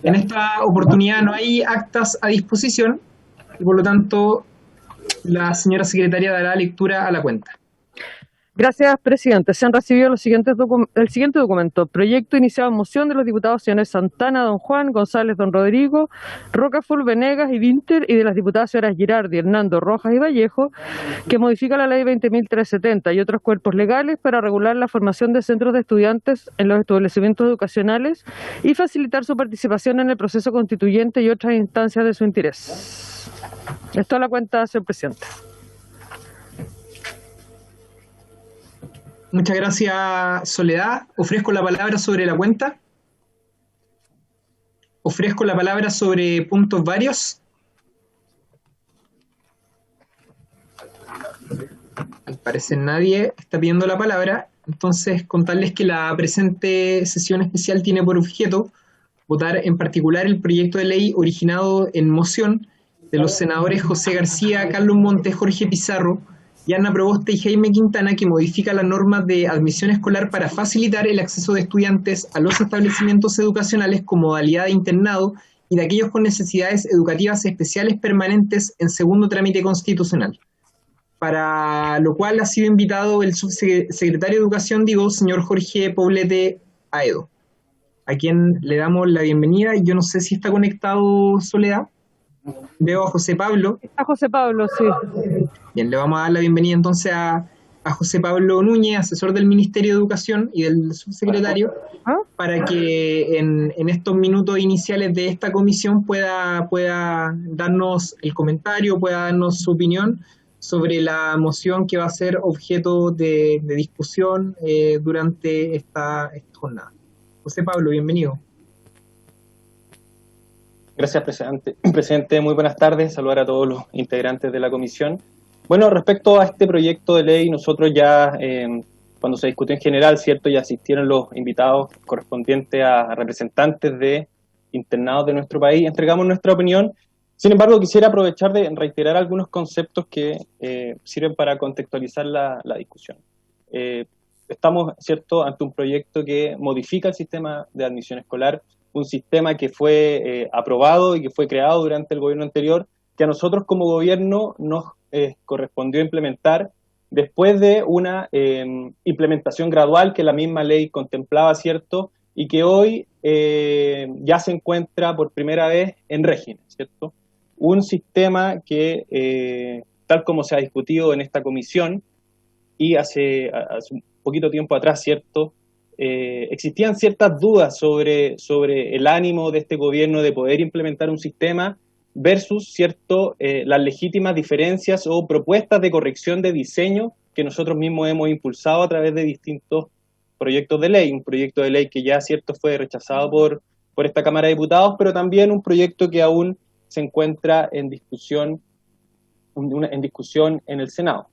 En esta oportunidad no hay actas a disposición y por lo tanto la señora secretaria dará lectura a la cuenta. Gracias, presidente. Se han recibido el siguiente documento. Proyecto iniciado en moción de los diputados señores Santana, don Juan, González, don Rodrigo, Rocafort, Venegas y Vinter, y de las diputadas señoras Girardi, Hernando, Rojas y Vallejo, que modifica la ley 20.370 y otros cuerpos legales para regular la formación de centros de estudiantes en los establecimientos educacionales y facilitar su participación en el proceso constituyente y otras instancias de su interés. Esto a la cuenta, señor presidente. Muchas gracias, Soledad. Ofrezco la palabra sobre la cuenta. Ofrezco la palabra sobre puntos varios. Al parecer nadie está pidiendo la palabra. Entonces, contarles que la presente sesión especial tiene por objeto votar en particular el proyecto de ley originado en moción de los senadores José García, Carlos Montes, Jorge Pizarro, Yana Proboste y Jaime Quintana, que modifica las normas de admisión escolar para facilitar el acceso de estudiantes a los establecimientos educacionales con modalidad de internado y de aquellos con necesidades educativas especiales permanentes en segundo trámite constitucional. Para lo cual ha sido invitado el subsecretario de Educación, señor Jorge Poblete Aedo, a quien le damos la bienvenida. Yo no sé si está conectado, Soledad. Veo a José Pablo. A José Pablo, sí. Bien, le vamos a dar la bienvenida entonces a José Pablo Núñez, asesor del Ministerio de Educación y del subsecretario, para que en estos minutos iniciales de esta comisión pueda darnos el comentario, pueda darnos su opinión sobre la moción que va a ser objeto de discusión durante esta jornada. José Pablo, bienvenido. Gracias, presidente. Muy buenas tardes. Saludar a todos los integrantes de la comisión. Bueno, respecto a este proyecto de ley, nosotros ya, cuando se discutió en general, ¿cierto?, ya asistieron los invitados correspondientes a representantes de internados de nuestro país, entregamos nuestra opinión. Sin embargo, quisiera aprovechar de reiterar algunos conceptos que sirven para contextualizar la discusión. Estamos, ¿cierto?, ante un proyecto que modifica el sistema de admisión escolar, un sistema que fue aprobado y que fue creado durante el gobierno anterior, que a nosotros como gobierno nos correspondió implementar después de una implementación gradual que la misma ley contemplaba, ¿cierto?, y que hoy ya se encuentra por primera vez en régimen, ¿cierto? Un sistema que, tal como se ha discutido en esta comisión, y hace un poquito tiempo atrás, ¿cierto?, existían ciertas dudas sobre el ánimo de este gobierno de poder implementar un sistema versus, ¿cierto?, las legítimas diferencias o propuestas de corrección de diseño que nosotros mismos hemos impulsado a través de distintos proyectos de ley. Un proyecto de ley que ya, ¿cierto?, fue rechazado por esta Cámara de Diputados, pero también un proyecto que aún se encuentra en discusión en el Senado.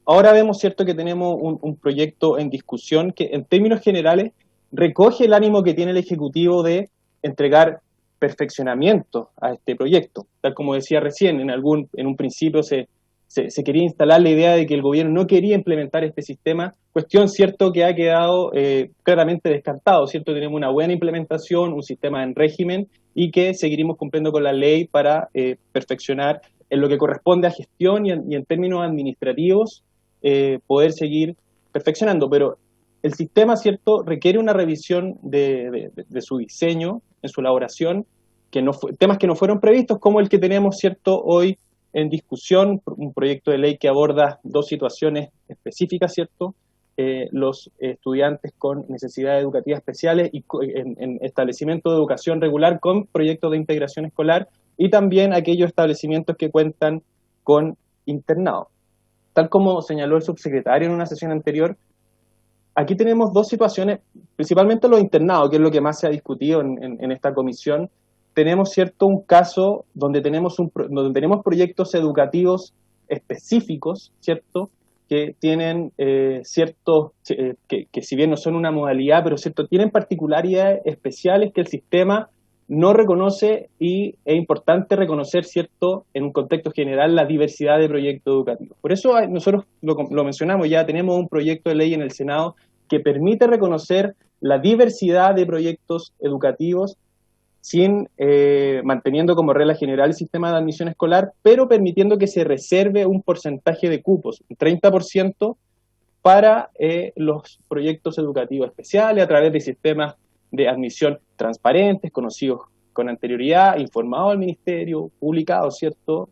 Ahora vemos, ¿cierto?, que tenemos un proyecto en discusión que en términos generales recoge el ánimo que tiene el Ejecutivo de entregar perfeccionamiento a este proyecto. Tal como decía recién, en un principio se quería instalar la idea de que el gobierno no quería implementar este sistema, cuestión, ¿cierto?, que ha quedado claramente descartado, ¿cierto? Tenemos una buena implementación, un sistema en régimen y que seguiremos cumpliendo con la ley para perfeccionar en lo que corresponde a gestión y en términos administrativos poder seguir perfeccionando, pero el sistema, ¿cierto?, requiere una revisión de su diseño, en su elaboración, temas que no fueron previstos, como el que tenemos, ¿cierto?, hoy en discusión, un proyecto de ley que aborda dos situaciones específicas, ¿cierto?, los estudiantes con necesidades educativas especiales y en establecimientos de educación regular con proyectos de integración escolar, y también aquellos establecimientos que cuentan con internado. Tal como señaló el subsecretario en una sesión anterior, aquí tenemos dos situaciones, principalmente los internados, que es lo que más se ha discutido en esta comisión. Tenemos, ¿cierto?, un caso donde tenemos proyectos educativos específicos, ¿cierto?, que tienen que si bien no son una modalidad, pero, ¿cierto?, tienen particularidades especiales que el sistema no reconoce, y es importante reconocer, ¿cierto?, en un contexto general, la diversidad de proyectos educativos. Por eso nosotros lo mencionamos, ya tenemos un proyecto de ley en el Senado que permite reconocer la diversidad de proyectos educativos sin manteniendo como regla general el sistema de admisión escolar, pero permitiendo que se reserve un porcentaje de cupos, un 30%, para los proyectos educativos especiales a través de sistemas de admisión transparentes, conocidos con anterioridad, informados al ministerio, publicados, ¿cierto?,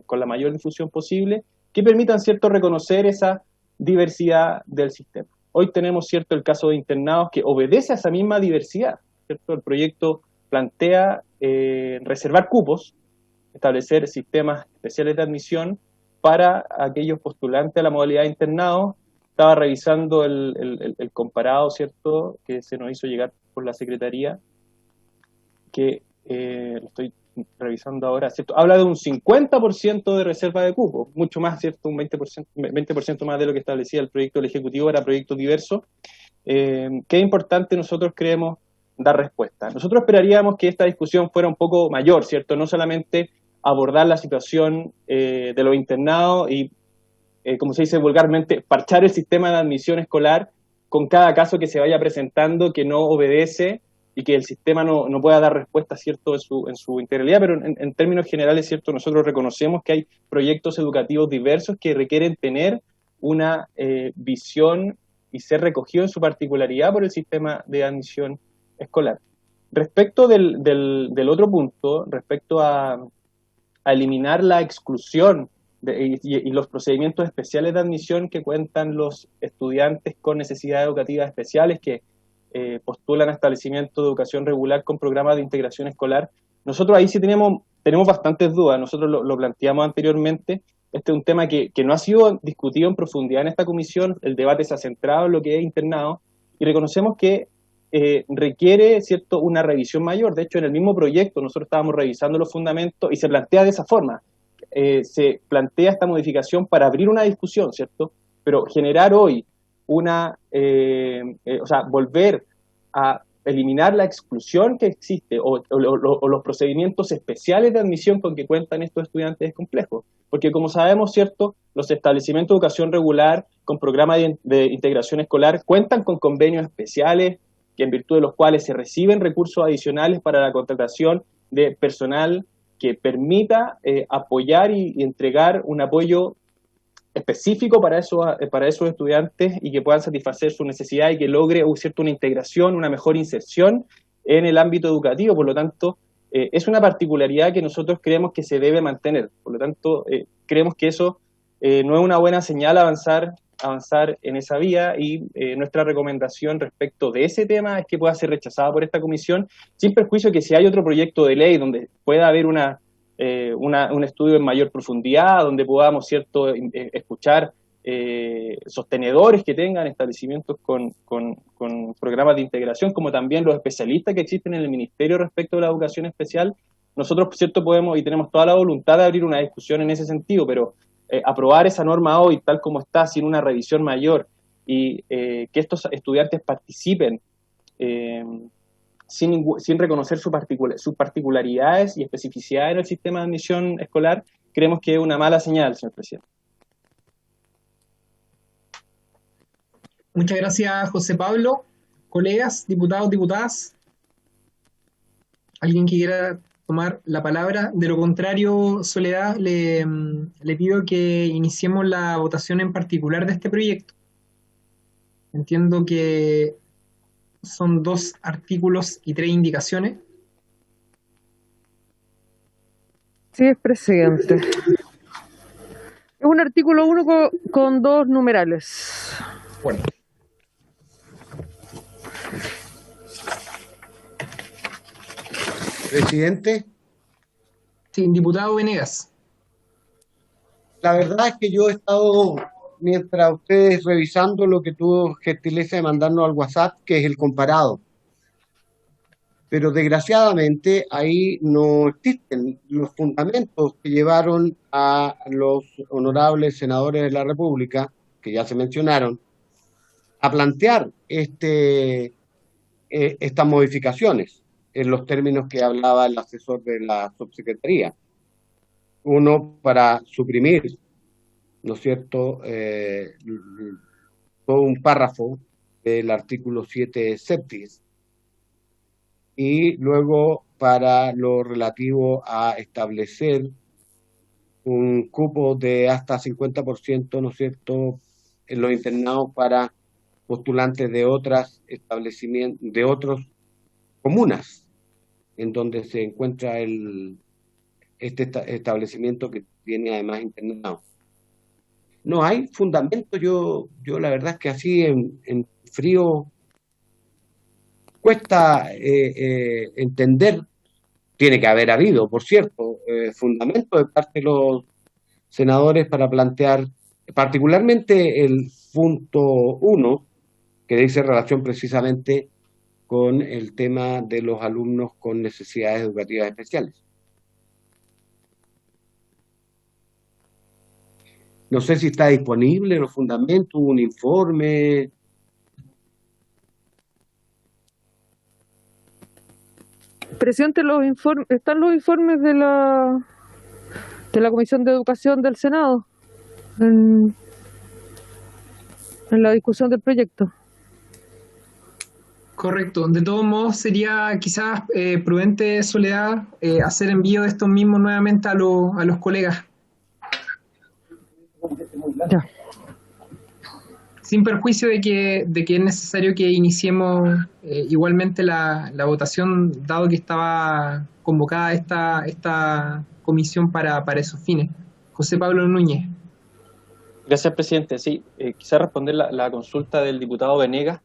con la mayor difusión posible, que permitan, ¿cierto?, reconocer esa diversidad del sistema. Hoy tenemos, ¿cierto?, el caso de internados que obedece a esa misma diversidad, ¿cierto? El proyecto plantea reservar cupos, establecer sistemas especiales de admisión para aquellos postulantes a la modalidad de internado. Estaba revisando el comparado, ¿cierto?, que se nos hizo llegar por la Secretaría, que lo estoy revisando ahora, ¿cierto? Habla de un 50% de reserva de cupos, mucho más, ¿cierto? Un 20% más de lo que establecía el proyecto del Ejecutivo para proyectos diversos. Que es importante, nosotros creemos dar respuesta. Nosotros esperaríamos que esta discusión fuera un poco mayor, ¿cierto? No solamente abordar la situación de los internados y, como se dice vulgarmente, parchar el sistema de admisión escolar con cada caso que se vaya presentando que no obedece y que el sistema no pueda dar respuesta, ¿cierto?, en su integralidad, pero en términos generales, ¿cierto?, nosotros reconocemos que hay proyectos educativos diversos que requieren tener una visión y ser recogido en su particularidad por el sistema de admisión escolar. Respecto del otro punto, respecto a eliminar la exclusión y los procedimientos especiales de admisión que cuentan los estudiantes con necesidades educativas especiales que postulan a establecimientos de educación regular con programas de integración escolar, nosotros ahí sí tenemos bastantes dudas. Nosotros lo planteamos anteriormente. Este es un tema que no ha sido discutido en profundidad en esta comisión. El debate se ha centrado en lo que es internado y reconocemos que requiere, ¿cierto?, una revisión mayor. De hecho, en el mismo proyecto nosotros estábamos revisando los fundamentos y se plantea de esa forma. Se plantea esta modificación para abrir una discusión, ¿cierto? Pero generar hoy volver a eliminar la exclusión que existe o los procedimientos especiales de admisión con que cuentan estos estudiantes es complejo. Porque como sabemos, ¿cierto?, los establecimientos de educación regular con programas de integración escolar cuentan con convenios especiales que en virtud de los cuales se reciben recursos adicionales para la contratación de personal que permita apoyar y entregar un apoyo específico para esos estudiantes y que puedan satisfacer su necesidad y que logre una integración, una mejor inserción en el ámbito educativo. Por lo tanto, es una particularidad que nosotros creemos que se debe mantener. Por lo tanto, creemos que eso no es una buena señal avanzar en esa vía y nuestra recomendación respecto de ese tema es que pueda ser rechazada por esta comisión, sin perjuicio que si hay otro proyecto de ley donde pueda haber un estudio en mayor profundidad, donde podamos, ¿cierto?, escuchar sostenedores que tengan establecimientos con programas de integración, como también los especialistas que existen en el Ministerio respecto a la educación especial. Nosotros, ¿cierto?, podemos y tenemos toda la voluntad de abrir una discusión en ese sentido, pero aprobar esa norma hoy tal como está, sin una revisión mayor, y que estos estudiantes participen sin reconocer sus particularidades y especificidades en el sistema de admisión escolar, creemos que es una mala señal, señor presidente. Muchas gracias, José Pablo. Colegas, diputados, diputadas, ¿alguien que quiera tomar la palabra? De lo contrario, Soledad, le pido que iniciemos la votación en particular de este proyecto. Entiendo que son 2 artículos y 3 indicaciones. Sí, presidente. Es un artículo 1 con 2 numerales. Bueno. Presidente. Sí, diputado Venegas. La verdad es que yo he estado, mientras ustedes revisando lo que tuvo gentileza de mandarnos al WhatsApp, que es el comparado. Pero desgraciadamente ahí no existen los fundamentos que llevaron a los honorables senadores de la República, que ya se mencionaron, a plantear estas modificaciones en los términos que hablaba el asesor de la subsecretaría. Uno, para suprimir, ¿no es cierto?, todo un párrafo del artículo 7 septies, y luego para lo relativo a establecer un cupo de hasta 50%, ¿no es cierto?, en los internados para postulantes de otras establecimientos, de otras comunas en donde se encuentra este establecimiento que tiene además internado. No hay fundamento, yo la verdad es que así en frío cuesta entender. Tiene que haber habido, por cierto, fundamento de parte de los senadores para plantear particularmente el punto 1, que dice relación precisamente con el tema de los alumnos con necesidades educativas especiales. No sé si está disponible los fundamentos, un informe. Presidente, están los informes de la Comisión de Educación del Senado en la discusión del proyecto. Correcto. De todos modos, sería quizás prudente, Soledad, hacer envío de estos mismos nuevamente a los colegas. Ya. Sin perjuicio de que es necesario que iniciemos igualmente la votación, dado que estaba convocada esta comisión para esos fines. José Pablo Núñez. Gracias, presidente. Sí, quizá responder la consulta del diputado Venegas.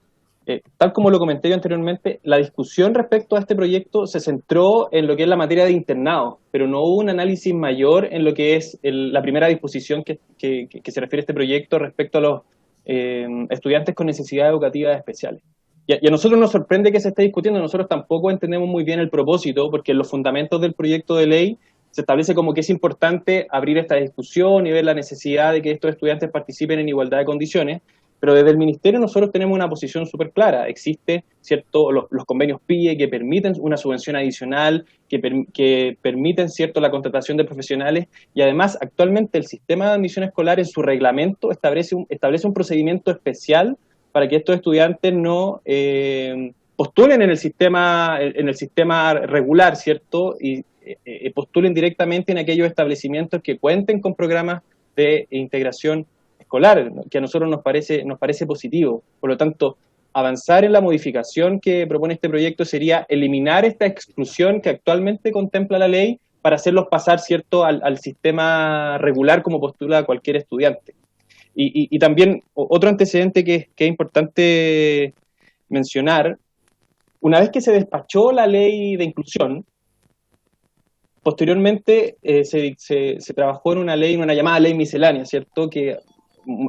Tal como lo comenté yo anteriormente, la discusión respecto a este proyecto se centró en lo que es la materia de internado, pero no hubo un análisis mayor en lo que es la primera disposición que se refiere a este proyecto respecto a los estudiantes con necesidades educativas especiales. Y a nosotros nos sorprende que se esté discutiendo, nosotros tampoco entendemos muy bien el propósito, porque en los fundamentos del proyecto de ley se establece como que es importante abrir esta discusión y ver la necesidad de que estos estudiantes participen en igualdad de condiciones, pero desde el Ministerio nosotros tenemos una posición súper clara. Existe, ¿cierto?, los convenios PIE que permiten una subvención adicional, que permiten, ¿cierto?, la contratación de profesionales, y además actualmente el sistema de admisión escolar en su reglamento establece un procedimiento especial para que estos estudiantes no postulen en el sistema regular, ¿cierto?, y postulen directamente en aquellos establecimientos que cuenten con programas de integración escolar, que a nosotros nos parece positivo. Por lo tanto, avanzar en la modificación que propone este proyecto sería eliminar esta exclusión que actualmente contempla la ley para hacerlos pasar, ¿cierto?, al sistema regular como postula cualquier estudiante. Y también otro antecedente que es importante mencionar: una vez que se despachó la ley de inclusión, posteriormente se trabajó en una llamada ley miscelánea, ¿cierto?, que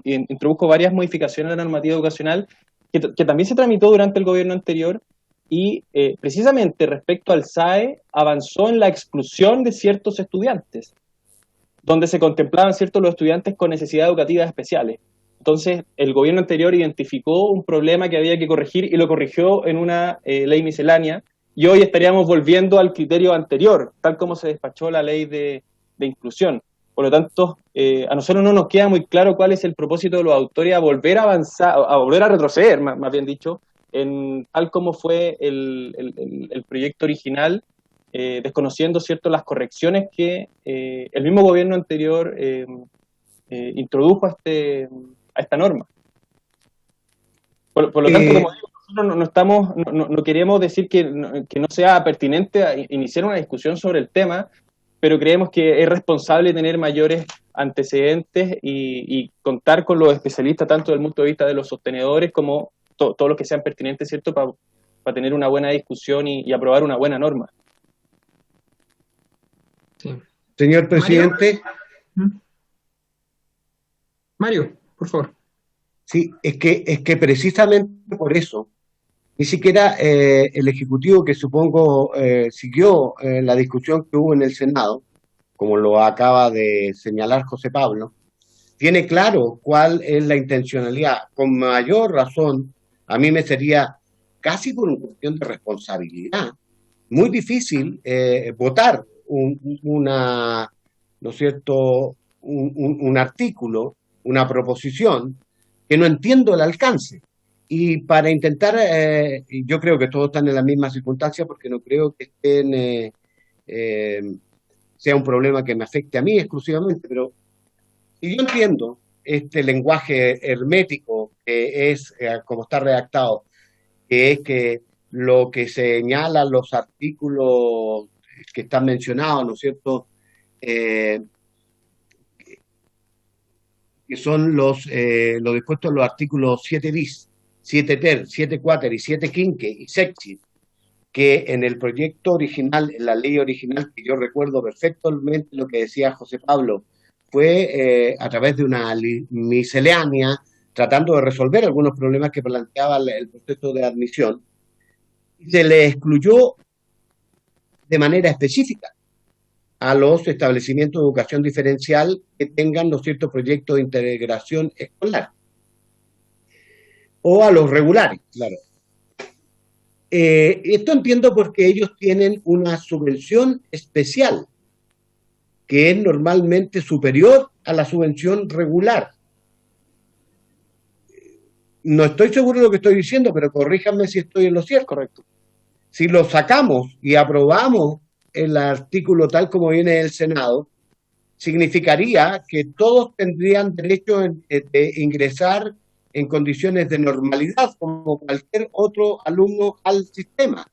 introdujo varias modificaciones a la normativa educacional que también se tramitó durante el gobierno anterior y precisamente respecto al SAE avanzó en la exclusión de ciertos estudiantes, donde se contemplaban, ¿cierto?, los estudiantes con necesidades educativas especiales. Entonces, el gobierno anterior identificó un problema que había que corregir y lo corrigió en una ley miscelánea, y hoy estaríamos volviendo al criterio anterior, tal como se despachó la ley de inclusión. Por lo tanto, a nosotros no nos queda muy claro cuál es el propósito de los autores a volver a avanzar, a volver a retroceder, más bien dicho, en tal como fue el proyecto original, desconociendo, ¿cierto?, las correcciones que el mismo gobierno anterior introdujo a esta norma. Por lo tanto, como digo, nosotros no queremos decir que no sea pertinente iniciar una discusión sobre el tema, pero creemos que es responsable tener mayores antecedentes y contar con los especialistas, tanto desde el punto de vista de los sostenedores como todos los que sean pertinentes, ¿cierto?, para tener una buena discusión y aprobar una buena norma. Sí. Señor presidente. Mario, por favor. Sí, es que precisamente por eso, ni siquiera el Ejecutivo, que supongo siguió la discusión que hubo en el Senado, como lo acaba de señalar José Pablo, tiene claro cuál es la intencionalidad. Con mayor razón, a mí me sería, casi por una cuestión de responsabilidad, muy difícil votar ¿no es cierto?, un artículo, una proposición, que no entiendo el alcance. Y para intentar, y yo creo que todos están en la misma circunstancia porque no creo que eh, sea un problema que me afecte a mí exclusivamente, pero si yo entiendo este lenguaje hermético que es como está redactado, que es que lo que señalan los artículos que están mencionados, ¿no es cierto? Eh, que son lo dispuesto en los artículos 7 bis, 7 ter, 7 quater y 7 quinque y sexti, que en el proyecto original, en la ley original, que yo recuerdo perfectamente lo que decía José Pablo, fue a través de una miscelánea tratando de resolver algunos problemas que planteaba el proceso de admisión, se le excluyó de manera específica a los establecimientos de educación diferencial que tengan los ciertos proyectos de integración escolar o a los regulares, claro. Esto entiendo porque ellos tienen una subvención especial que es normalmente superior a la subvención regular. No estoy seguro de lo que estoy diciendo, pero corríjanme si estoy en lo cierto. Correcto. Si lo sacamos y aprobamos el artículo tal como viene del Senado, significaría que todos tendrían derecho de ingresar en condiciones de normalidad como cualquier otro alumno al sistema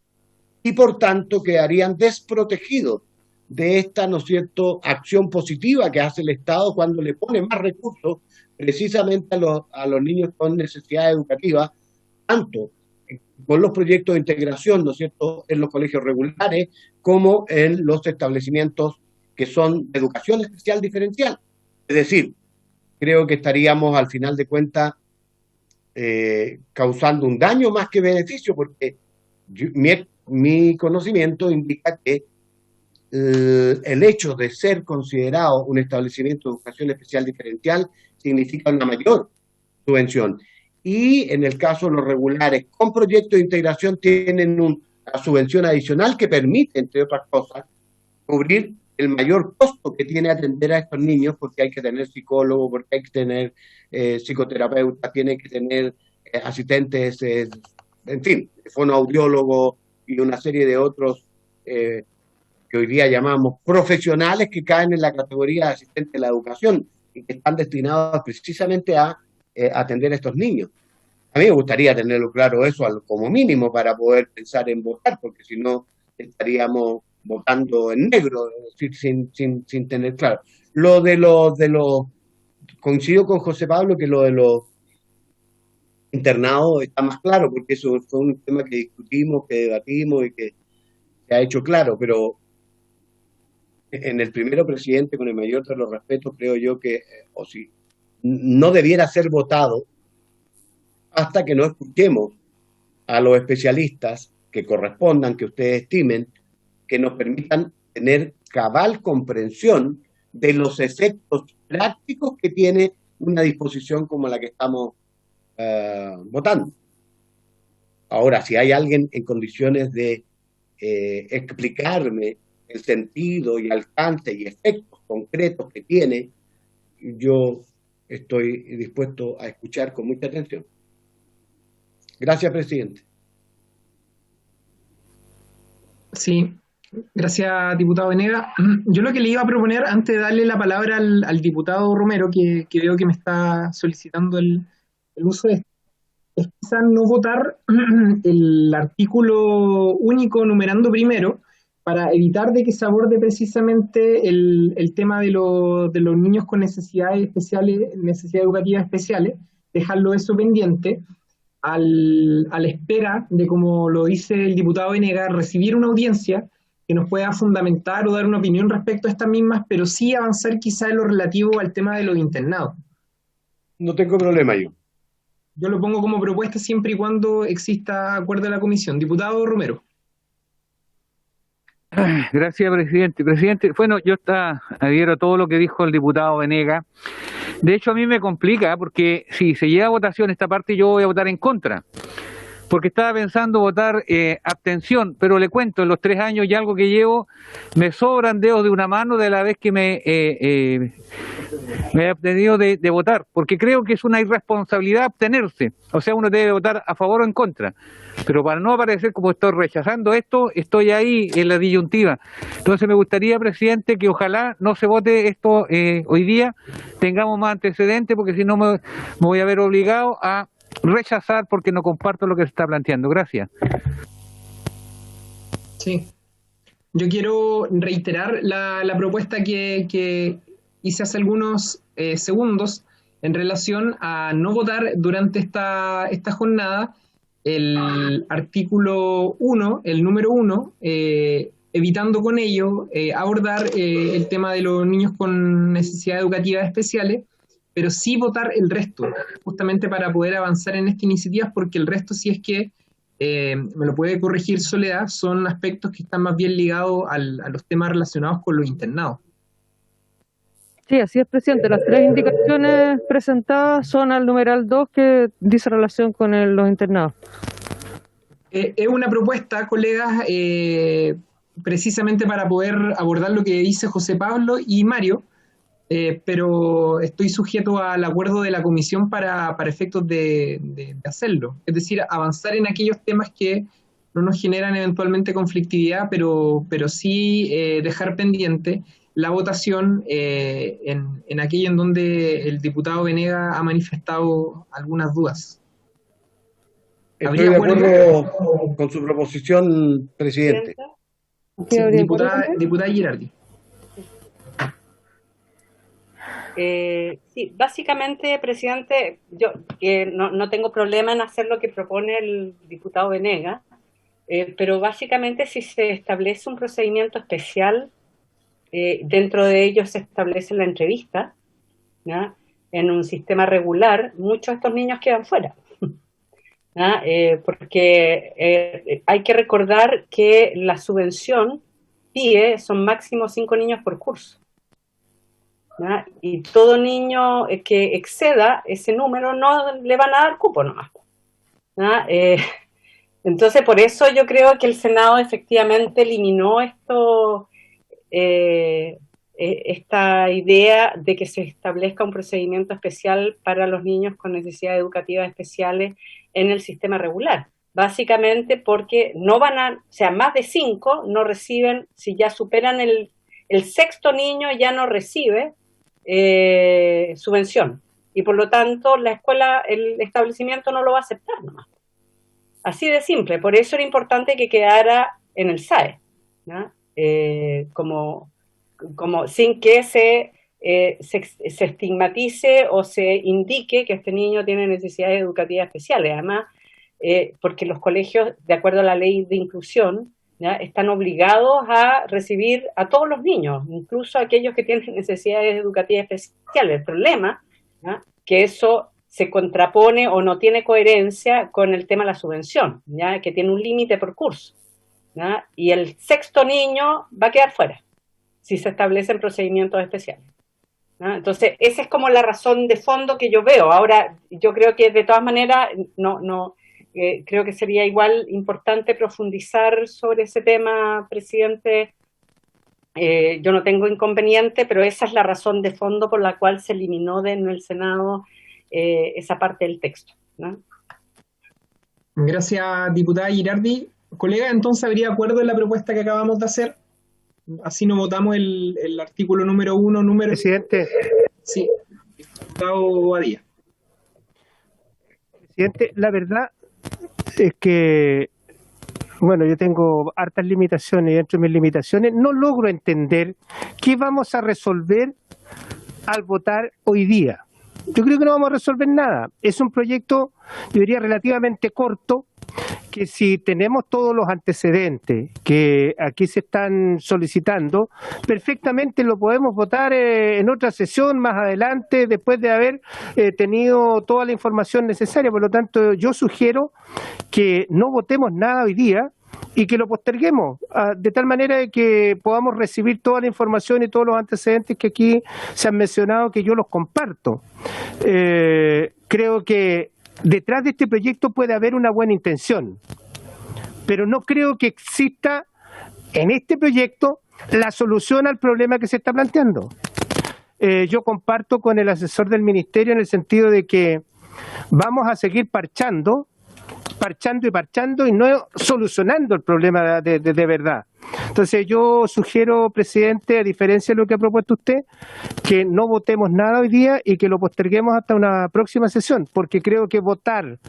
y por tanto quedarían desprotegidos de esta, ¿no es cierto?, acción positiva que hace el Estado cuando le pone más recursos precisamente a los niños con necesidades educativas, tanto con los proyectos de integración, ¿no es cierto?, en los colegios regulares como en los establecimientos que son de educación especial diferencial. Es decir, creo que estaríamos al final de cuentas causando un daño más que beneficio, porque mi conocimiento indica que el hecho de ser considerado un establecimiento de educación especial diferencial significa una mayor subvención. Y en el caso de los regulares con proyectos de integración tienen una subvención adicional que permite, entre otras cosas, cubrir el mayor costo que tiene atender a estos niños, porque hay que tener psicólogo, porque hay que tener psicoterapeuta, tiene que tener asistentes, en fin, fonoaudiólogo y una serie de otros que hoy día llamamos profesionales que caen en la categoría de asistentes de la educación y que están destinados precisamente a atender a estos niños. A mí me gustaría tenerlo claro eso como mínimo para poder pensar en votar, porque si no estaríamos votando en negro, sin tener claro. Lo de los coincido con José Pablo que lo de los internados está más claro, porque eso fue un tema que discutimos, que debatimos y que se ha hecho claro, pero en el primero presidente, con el mayor de los respetos, creo yo que, o si no debiera ser votado hasta que no escuchemos a los especialistas que correspondan, que ustedes estimen, que nos permitan tener cabal comprensión de los efectos prácticos que tiene una disposición como la que estamos votando. Ahora, si hay alguien en condiciones de explicarme el sentido y alcance y efectos concretos que tiene, yo estoy dispuesto a escuchar con mucha atención. Gracias, presidente. Sí, gracias, diputado Venegas. Yo lo que le iba a proponer, antes de darle la palabra al diputado Romero, que veo que me está solicitando el uso de esto, es quizás no votar el artículo único numerando primero, para evitar de que se aborde precisamente el tema de los niños con necesidades especiales, necesidades educativas especiales, dejarlo eso pendiente, a la espera de, como lo dice el diputado Venegas, recibir una audiencia que nos pueda fundamentar o dar una opinión respecto a estas mismas, pero sí avanzar quizá en lo relativo al tema de los internados. No tengo problema yo. Yo lo pongo como propuesta siempre y cuando exista acuerdo de la comisión. Diputado Romero. Gracias, presidente. Presidente, bueno, yo adhiero a todo lo que dijo el diputado Venegas. De hecho, a mí me complica porque si se llega a votación esta parte, yo voy a votar en contra. Porque estaba pensando votar abstención, pero le cuento, en los 3 años y algo que llevo, me sobran dedos de una mano de la vez que me me he abstenido de votar, porque creo que es una irresponsabilidad abstenerse. O sea, uno debe votar a favor o en contra. Pero para no aparecer como estoy rechazando esto, estoy ahí en la disyuntiva. Entonces me gustaría, presidente, que ojalá no se vote esto hoy día, tengamos más antecedentes, porque si no me voy a ver obligado a rechazar porque no comparto lo que se está planteando. Gracias. Sí. Yo quiero reiterar la propuesta que hice hace algunos segundos en relación a no votar durante esta jornada el artículo 1, el número 1, evitando con ello abordar el tema de los niños con necesidades educativas especiales, pero sí votar el resto, justamente para poder avanzar en esta iniciativa, porque el resto, si es que me lo puede corregir Soledad, son aspectos que están más bien ligados a los temas relacionados con los internados. Sí, así es, presidente. Las tres indicaciones presentadas son al numeral 2 que dice relación con los internados. Es una propuesta, colegas, precisamente para poder abordar lo que dice José Pablo y Mario, pero estoy sujeto al acuerdo de la comisión para efectos de hacerlo. Es decir, avanzar en aquellos temas que no nos generan eventualmente conflictividad, pero sí dejar pendiente la votación en aquello en donde el diputado Venegas ha manifestado algunas dudas. Estoy de acuerdo con su proposición, presidente. Sí, diputada Girardi. Sí, básicamente, presidente, yo no tengo problema en hacer lo que propone el diputado Venegas, pero básicamente si se establece un procedimiento especial, dentro de ello se establece la entrevista, ¿ya? En un sistema regular, muchos de estos niños quedan fuera. Porque hay que recordar que la subvención PIE son máximo 5 niños por curso. ¿Ya? Y todo niño que exceda ese número no le van a dar cupo nomás. Entonces, por eso yo creo que el Senado efectivamente eliminó esta idea de que se establezca un procedimiento especial para los niños con necesidades educativas especiales en el sistema regular. Básicamente porque no van a, o sea, más de 5 no reciben, si ya superan el sexto niño ya no recibe subvención. Y por lo tanto la escuela, el establecimiento no lo va a aceptar nomás. Así de simple. Por eso era importante que quedara en el SAE, ¿no? Como sin que se estigmatice o se indique que este niño tiene necesidades educativas especiales. Además, porque los colegios, de acuerdo a la ley de inclusión, ¿ya? Están obligados a recibir a todos los niños, incluso a aquellos que tienen necesidades educativas especiales. El problema, ¿ya? Que eso se contrapone o no tiene coherencia con el tema de la subvención, ¿ya? Que tiene un límite por curso, ¿ya? Y el sexto niño va a quedar fuera si se establecen procedimientos especiales, ¿no? Entonces, esa es como la razón de fondo que yo veo. Ahora, yo creo que de todas maneras, creo que sería igual importante profundizar sobre ese tema, presidente. Yo no tengo inconveniente, pero esa es la razón de fondo por la cual se eliminó en el Senado esa parte del texto, ¿no? Gracias, diputada Girardi. Colega, entonces habría acuerdo en la propuesta que acabamos de hacer. Así no votamos el artículo número 1, número... Presidente. Sí, diputado Badía. Presidente, la verdad es que, bueno, yo tengo hartas limitaciones y dentro de mis limitaciones no logro entender qué vamos a resolver al votar hoy día. Yo creo que no vamos a resolver nada. Es un proyecto, yo diría, relativamente corto, que si tenemos todos los antecedentes que aquí se están solicitando, perfectamente lo podemos votar en otra sesión más adelante, después de haber tenido toda la información necesaria. Por lo tanto, yo sugiero que no votemos nada hoy día y que lo posterguemos, de tal manera de que podamos recibir toda la información y todos los antecedentes que aquí se han mencionado, que yo los comparto. Creo que detrás de este proyecto puede haber una buena intención, pero no creo que exista en este proyecto la solución al problema que se está planteando. yo comparto con el asesor del ministerio en el sentido de que vamos a seguir parchando y no solucionando el problema de verdad. Entonces yo sugiero, presidente, a diferencia de lo que ha propuesto usted, que no votemos nada hoy día y que lo posterguemos hasta una próxima sesión, porque creo que votar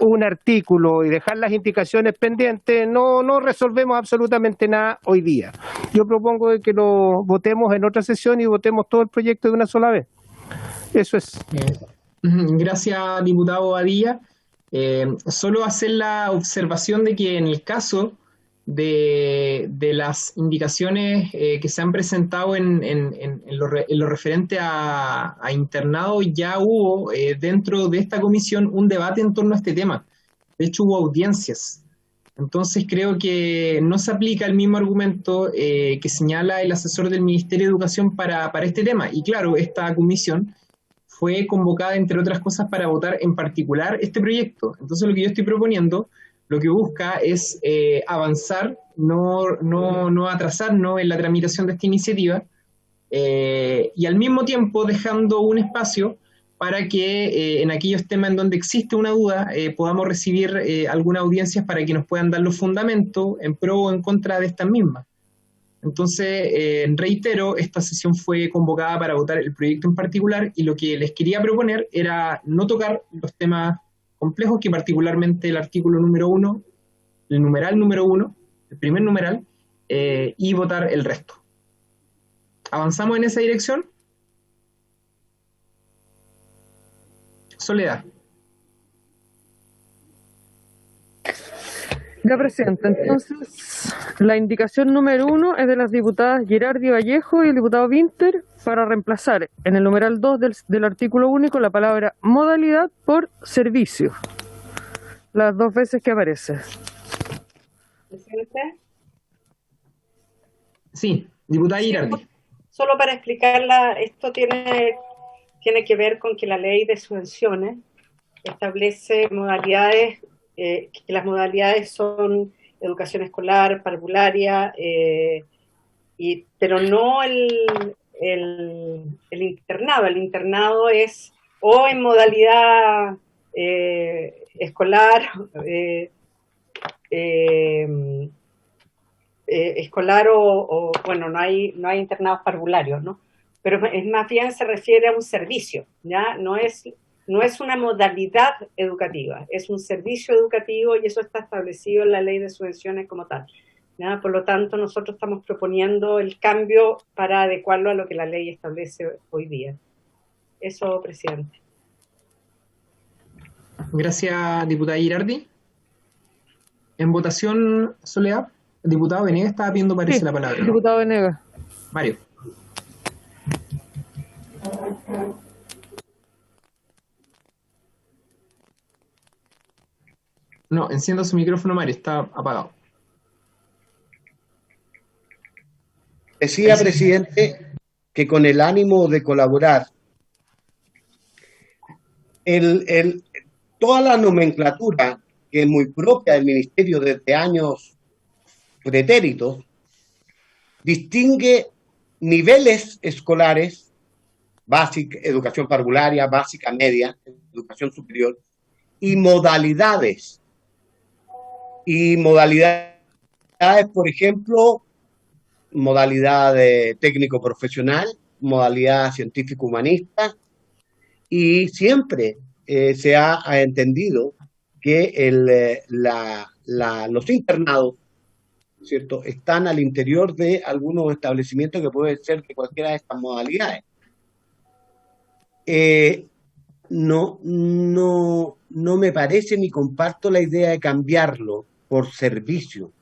un artículo y dejar las indicaciones pendientes no resolvemos absolutamente nada hoy día. Yo propongo que lo votemos en otra sesión y votemos todo el proyecto de una sola vez. Eso es. Gracias, diputado Badilla. Solo hacer la observación de que en el caso de las indicaciones que se han presentado en lo referente a internado, ya hubo dentro de esta comisión un debate en torno a este tema. De hecho, hubo audiencias. Entonces creo que no se aplica el mismo argumento que señala el asesor del Ministerio de Educación para este tema. Y claro, esta comisión fue convocada, entre otras cosas, para votar en particular este proyecto. Entonces lo que yo estoy proponiendo, lo que busca es avanzar, no atrasarnos en la tramitación de esta iniciativa, y al mismo tiempo dejando un espacio para que en aquellos temas en donde existe una duda podamos recibir algunas audiencias para que nos puedan dar los fundamentos en pro o en contra de estas mismas. Entonces, reitero, esta sesión fue convocada para votar el proyecto en particular y lo que les quería proponer era no tocar los temas complejos, que particularmente el artículo número 1, el numeral número 1, el primer numeral, y votar el resto. ¿Avanzamos en esa dirección? Soledad. Ya, presidente, entonces la indicación número 1 es de las diputadas Girardi Vallejo y el diputado Winter para reemplazar en el numeral 2 del artículo único la palabra modalidad por servicio, las dos veces que aparece. ¿Presidente? Sí, diputada Girardi. Solo para explicarla, esto tiene que ver con que la ley de subvenciones establece modalidades, que las modalidades son educación escolar, parvularia, pero no el internado. El internado es o en modalidad escolar, escolar o bueno, no hay internados parvularios, ¿no? Pero es más bien se refiere a un servicio, ¿ya? No es una modalidad educativa, es un servicio educativo y eso está establecido en la ley de subvenciones como tal, ¿ya? Por lo tanto, nosotros estamos proponiendo el cambio para adecuarlo a lo que la ley establece hoy día. Eso, presidente. Gracias, diputada Girardi. En votación, Soledad, el diputado Venegas estaba pidiendo, parece, la palabra, ¿no? Diputado Venegas. Mario. No, encienda su micrófono, Mario, está apagado. Decía, presidente, que con el ánimo de colaborar, toda la nomenclatura que es muy propia del Ministerio desde años pretéritos, distingue niveles escolares, básica, educación parvularia, básica, media, educación superior, y modalidades. Y modalidades, por ejemplo, modalidad de técnico profesional, modalidad científico-humanista, y siempre se ha entendido que los internados, ¿cierto?, están al interior de algunos establecimientos que pueden ser de cualquiera de estas modalidades. No me parece ni comparto la idea de cambiarlo por servicio.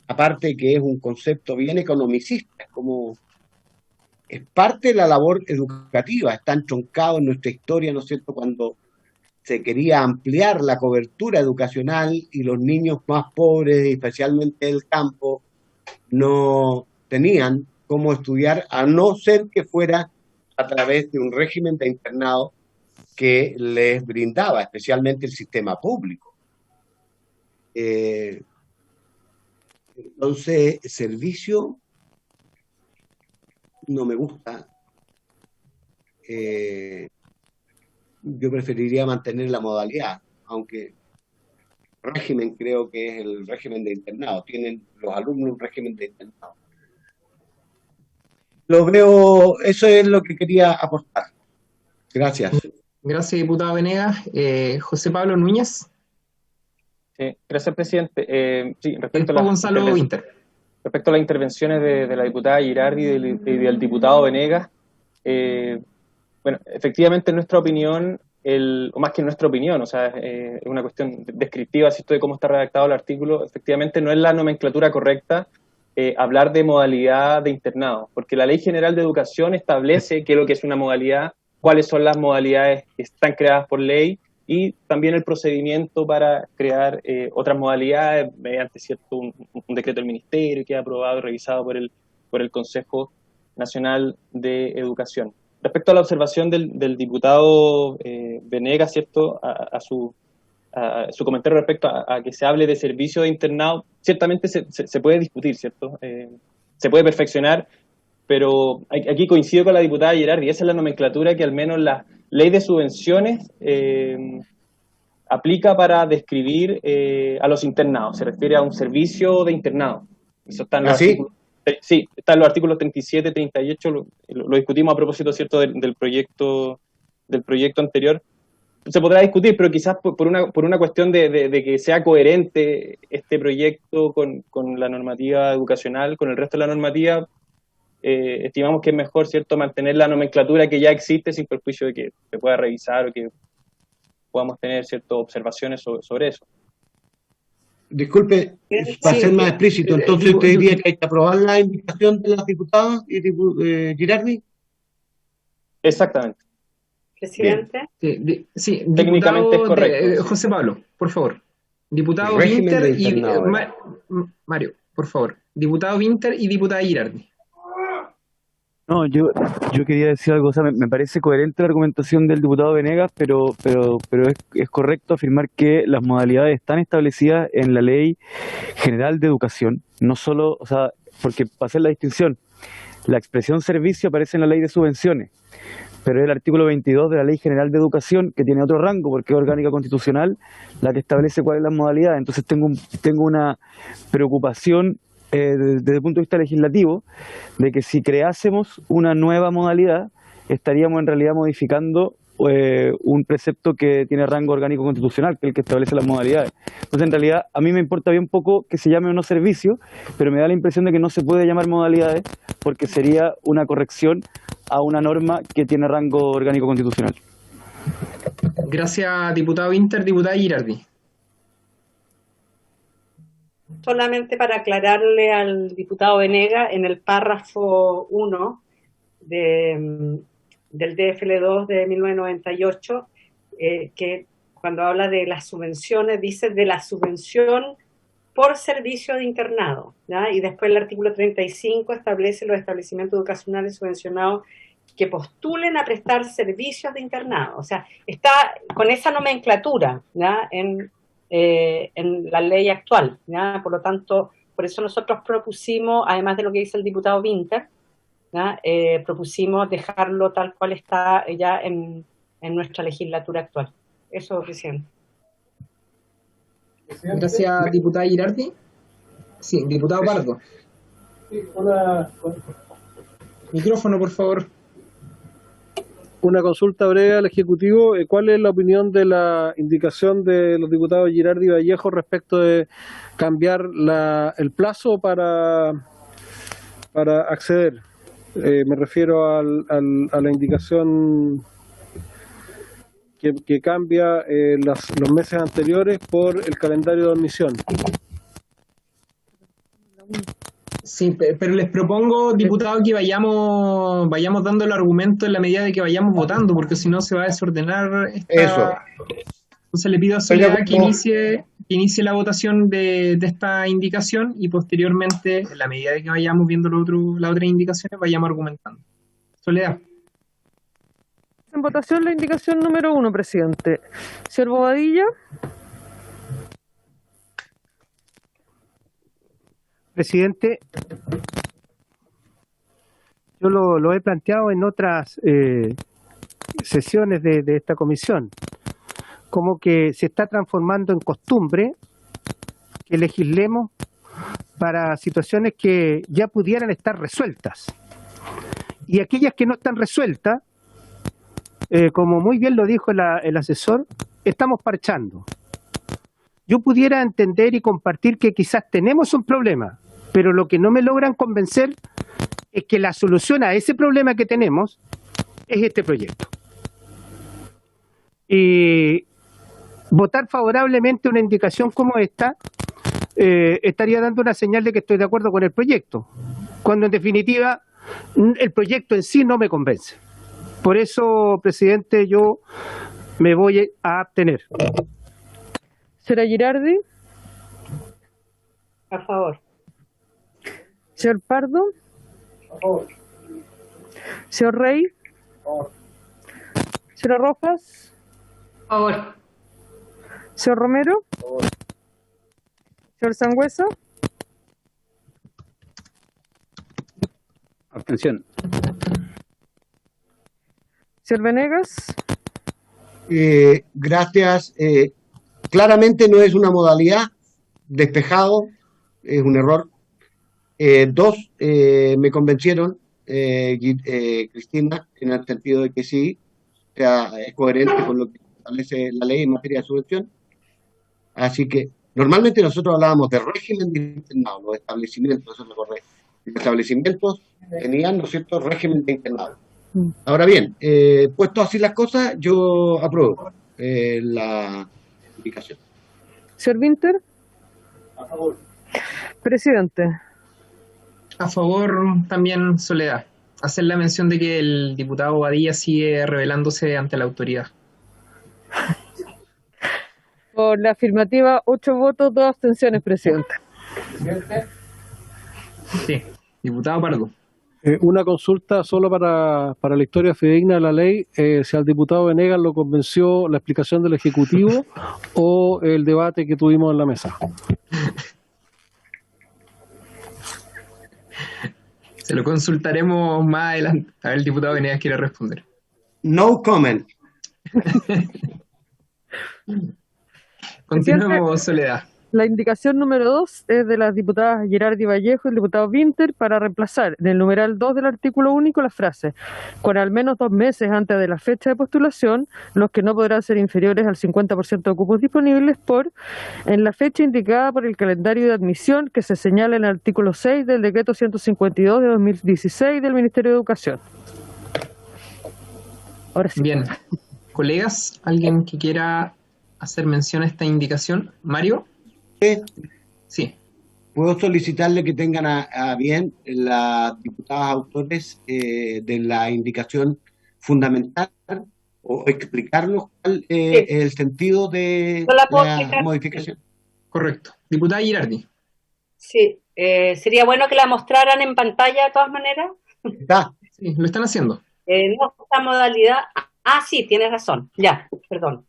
Aparte que es un concepto bien economicista, es parte de la labor educativa, está entroncado en nuestra historia, ¿no es cierto?, cuando se quería ampliar la cobertura educacional y los niños más pobres, especialmente del campo, no tenían cómo estudiar, a no ser que fuera a través de un régimen de internado que les brindaba, especialmente el sistema público. Entonces, servicio no me gusta yo preferiría mantener la modalidad, aunque régimen creo que es el régimen de internado. Tienen los alumnos un régimen de internado. Lo veo, eso es lo que quería aportar. Gracias. Gracias, diputado Venegas. José Pablo Núñez. Sí, gracias, presidente. Sí, Y después Gonzalo Winter. Respecto a las intervenciones de la diputada Girardi y del diputado Venegas, bueno, efectivamente en nuestra opinión, o más que en nuestra opinión, o sea, es una cuestión descriptiva, ¿cierto?, de cómo está redactado el artículo, efectivamente no es la nomenclatura correcta hablar de modalidad de internado, porque la Ley General de Educación establece qué es lo que es una modalidad, cuáles son las modalidades que están creadas por ley, y también el procedimiento para crear otras modalidades mediante un decreto del Ministerio que ha aprobado y revisado por el Consejo Nacional de Educación. Respecto a la observación del diputado Venegas, ¿cierto?, a su comentario respecto a que se hable de servicio de internado, ciertamente se puede discutir, ¿cierto? Se puede perfeccionar, pero aquí coincido con la diputada Girardi, esa es la nomenclatura que al menos la ley de subvenciones aplica para describir a los internados, se refiere a un servicio de internado. Eso está en los artículos. Sí, está en los artículos 37, 38, lo discutimos a propósito, ¿cierto?, del proyecto anterior. Se podrá discutir, pero quizás por una cuestión de que sea coherente este proyecto con la normativa educacional, con el resto de la normativa, estimamos que es mejor, ¿cierto?, mantener la nomenclatura que ya existe sin perjuicio de que se pueda revisar o que podamos tener ciertas observaciones sobre eso. Disculpe, para ser más explícito, entonces usted diría que hay que aprobar la invitación de las diputadas y Girardi. Exactamente. Presidente. Sí, técnicamente es correcto. José Pablo, por favor. Diputado Winter y Mario, por favor. Diputado Winter y diputada Girardi. No, yo quería decir algo, o sea, me parece coherente la argumentación del diputado Venegas, pero es correcto afirmar que las modalidades están establecidas en la Ley General de Educación, no solo, o sea, porque para hacer la distinción, la expresión servicio aparece en la Ley de Subvenciones, pero es el artículo 22 de la Ley General de Educación, que tiene otro rango, porque es orgánica constitucional, la que establece cuál es la modalidad. Entonces tengo una preocupación desde el punto de vista legislativo, de que si creásemos una nueva modalidad, estaríamos en realidad modificando un precepto que tiene rango orgánico constitucional, que es el que establece las modalidades. Entonces, en realidad, a mí me importa bien poco que se llame o no servicio, pero me da la impresión de que no se puede llamar modalidades, porque sería una corrección a una norma que tiene rango orgánico constitucional. Gracias, diputado Winter. Diputada Girardi. Solamente para aclararle al diputado Venegas, en el párrafo 1 del DFL2 de 1998, que cuando habla de las subvenciones, dice de la subvención por servicio de internado, ¿ya? Y después el artículo 35 establece los establecimientos educacionales subvencionados que postulen a prestar servicios de internado. O sea, está con esa nomenclatura, ¿ya?, en la ley actual, ¿ya? Por lo tanto, por eso nosotros propusimos, además de lo que dice el diputado Winter, ¿ya?, propusimos dejarlo tal cual está ya en nuestra legislatura actual. Eso, presidente. Gracias, diputada Girardi. Sí, diputado Pardo. Micrófono, por favor. Una consulta breve al Ejecutivo. ¿Cuál es la opinión de la indicación de los diputados Girardi y Vallejo respecto de cambiar el plazo para acceder? Me refiero a la indicación que cambia los meses anteriores por el calendario de admisión. Sí, pero les propongo, diputado, que vayamos dando el argumento en la medida de que vayamos votando, porque si no se va a desordenar Eso. Entonces le pido a Soledad que inicie la votación de esta indicación y posteriormente, en la medida de que vayamos viendo las otras indicaciones, vayamos argumentando. Soledad. En votación la indicación número 1, presidente. Señor Bobadilla. Presidente, yo lo he planteado en otras sesiones de esta comisión, como que se está transformando en costumbre que legislemos para situaciones que ya pudieran estar resueltas. Y aquellas que no están resueltas, como muy bien lo dijo el asesor, estamos parchando. Yo pudiera entender y compartir que quizás tenemos un problema, pero lo que no me logran convencer es que la solución a ese problema que tenemos es este proyecto. Y votar favorablemente una indicación como esta estaría dando una señal de que estoy de acuerdo con el proyecto, cuando en definitiva el proyecto en sí no me convence. Por eso, presidente, yo me voy a abstener. Señora Girardi. A favor. Señor Pardo. A favor. Señor Rey. A favor. Señora Rojas. A favor. Señor Romero. A favor. Señor Sangüesa. Abstención. Señor Venegas. Gracias. Claramente no es una modalidad, despejado, es un error. Dos, me convencieron, Cristina, en el sentido de que sí, o sea, es coherente con lo que establece la ley en materia de subvención. Así que normalmente nosotros hablábamos de régimen de internado, los establecimientos, eso es lo correcto. Los establecimientos tenían, ¿no es cierto?, régimen de internado. Ahora bien, puesto así las cosas, yo apruebo la indicación. Señor Winter. A favor. Presidente. A favor también, Soledad. Hacer la mención de que el diputado Badilla sigue rebelándose ante la autoridad. Por la afirmativa, 8 votos, 2 abstenciones, presidente. Sí, diputado Pardo. Una consulta solo para la historia fidedigna de la ley, si al diputado Venegas lo convenció la explicación del Ejecutivo o el debate que tuvimos en la mesa. Se lo consultaremos más adelante. A ver, el diputado Venegas quiere responder. No comment. Continuemos, Soledad. La indicación número 2 es de las diputadas Girardi Vallejo y el diputado Winter para reemplazar en el numeral 2 del artículo único la frase con al menos 2 meses antes de la fecha de postulación, los que no podrán ser inferiores al 50% de cupos disponibles por en la fecha indicada por el calendario de admisión que se señala en el artículo 6 del decreto 152 de 2016 del Ministerio de Educación. Ahora sí. Bien. Colegas, ¿alguien que quiera hacer mención a esta indicación? ¿Mario? Sí. Puedo solicitarle que tengan a bien las diputadas autores de la indicación fundamental o explicarnos cuál es el sentido de la modificación. Correcto. Diputada Girardi. Sí, sería bueno que la mostraran en pantalla de todas maneras. Está. Sí, lo están haciendo. No, esta modalidad. Sí, tienes razón. Ya, perdón.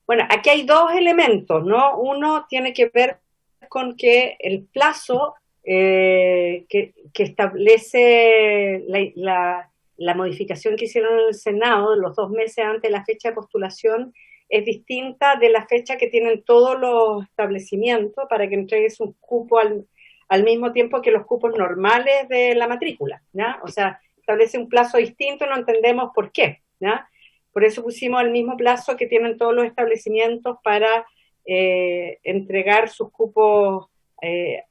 Bueno, aquí hay 2 elementos, ¿no? Uno tiene que ver con que el plazo que establece la modificación que hicieron en el Senado, los 2 meses antes de la fecha de postulación, es distinta de la fecha que tienen todos los establecimientos para que entregues un cupo al mismo tiempo que los cupos normales de la matrícula, ¿ya? O sea, establece un plazo distinto, no entendemos por qué, ¿ya? Por eso pusimos el mismo plazo que tienen todos los establecimientos para entregar sus cupos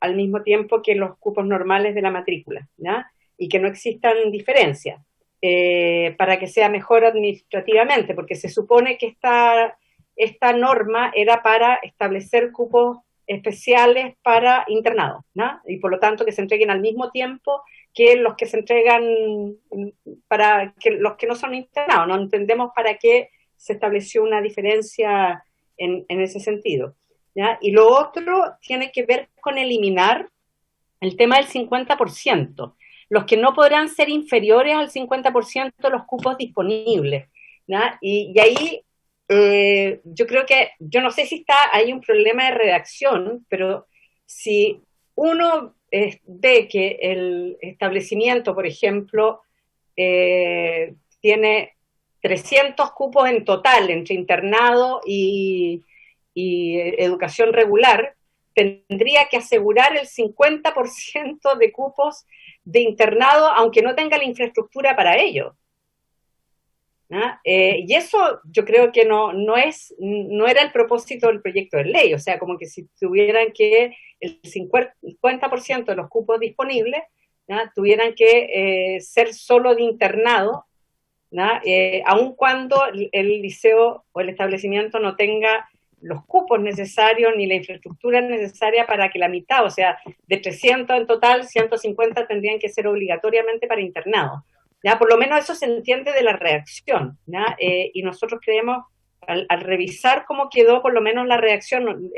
al mismo tiempo que los cupos normales de la matrícula, ¿ya? Y que no existan diferencias, para que sea mejor administrativamente, porque se supone que esta norma era para establecer cupos especiales para internados, ¿no? Y por lo tanto que se entreguen al mismo tiempo que los que se entregan para que los que no son internados. No entendemos para qué se estableció una diferencia en ese sentido, ¿ya? Y lo otro tiene que ver con eliminar el tema del 50%, los que no podrán ser inferiores al 50% de los cupos disponibles, ¿ya? Y ahí yo creo que, yo no sé si hay un problema de redacción, pero si uno ve que el establecimiento, por ejemplo, tiene 300 cupos en total entre internado y educación regular, tendría que asegurar el 50% de cupos de internado, aunque no tenga la infraestructura para ello. Y eso yo creo que no era el propósito del proyecto de ley, o sea, como que si tuvieran que el 50% de los cupos disponibles, tuvieran que ser solo de internado, aun cuando el liceo o el establecimiento no tenga los cupos necesarios ni la infraestructura necesaria para que la mitad, o sea, de 300 en total, 150 tendrían que ser obligatoriamente para internado. Por lo menos eso se entiende de la reacción, y nosotros creemos, al revisar cómo quedó por lo menos la reacción,